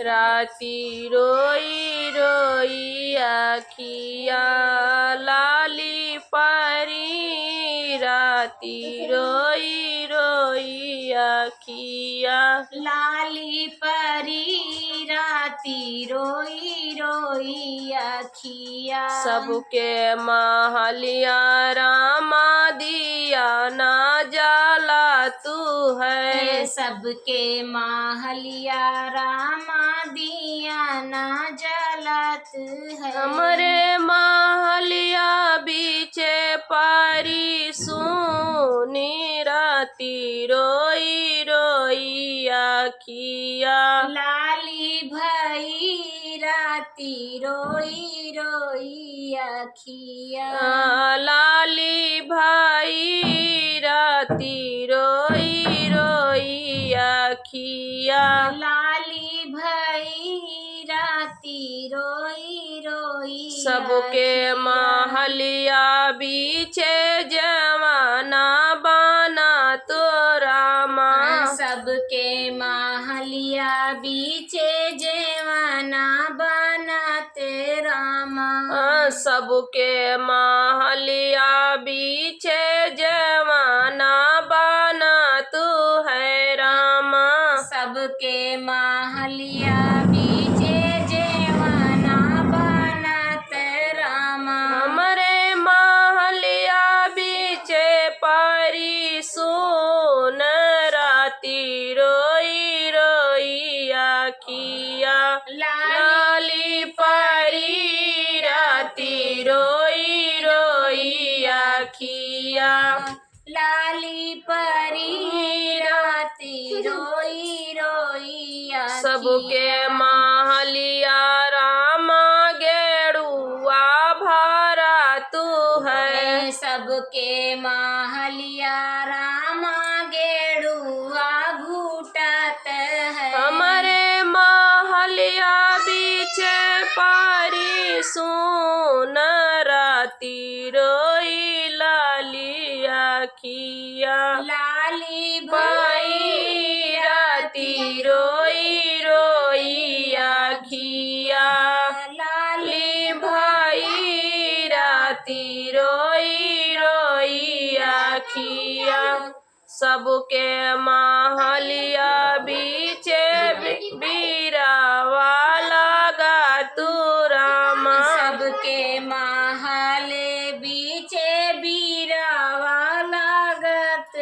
राती रोई रोई आखिया लाली परी राती रोई रोई आखिया लाली परी राती रोई रोई अखिया सबके महलिया रामा दिया ना जाला तू है सबके महलिया रामा दिया ना जलत है हमरे महलिया बीचे पारी सुनी राती रोई रोई आखिया लाली भई राती रोई रोई अखिया लाली भाई राती रोई रोई आखिया लाली भई राती रोई रोई सबके महलिया बीचे जवाना बना तो रामा सबके महलिया बीचे जेवाना बनते रामा सबके महलिया बीचे जवाना बना तू है रामा सबके महलिया बीचे जेवाना बनते रामा हमरे महलिया बीचे पारी सुन राती रोई रोई आखिया लाली परी राती रोई रोई आखिया लाली परी राती रोई रोई अखिया सबके महलिया रामा गेड़ुआ भरा तू है सबके महलिया रामा गेड़ुआ घूटत है हमारे महलिया बीचे पारी सुन राती रोई लाली आखिया लाली भाई राती रोई रोई आखिया लाली भाई राती रोई रोई आखिया सबके महलिया बीचे बीरावा लगा तू रामा सबके महल बीचे बीरावा लागत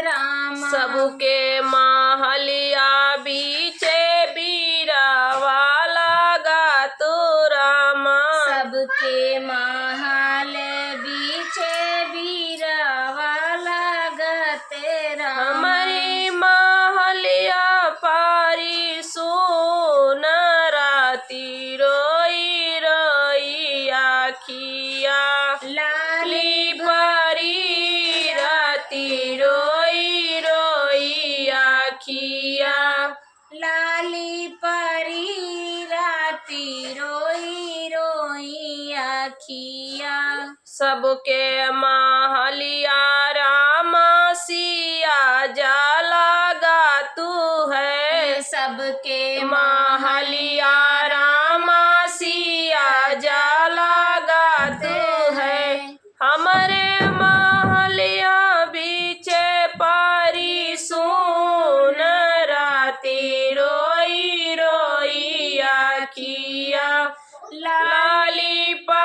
रामा सबके महलिया बीचे बीरावा लगा तू रामा सबके महल बीचे बीरावा लागत रामा हमारी महलिया पारी सुन राती रोई रोई आखिया लाली परी राती रोई रोई आखिया लाली परी राती रोई रोई अखिया सबके महलिया रामा सिया जाला गा तू है सबके महलिया रामा सिया जाला गा तू है हमारे महलिया बीचे पारी सुन राती रोई रोई आखिया लाली पा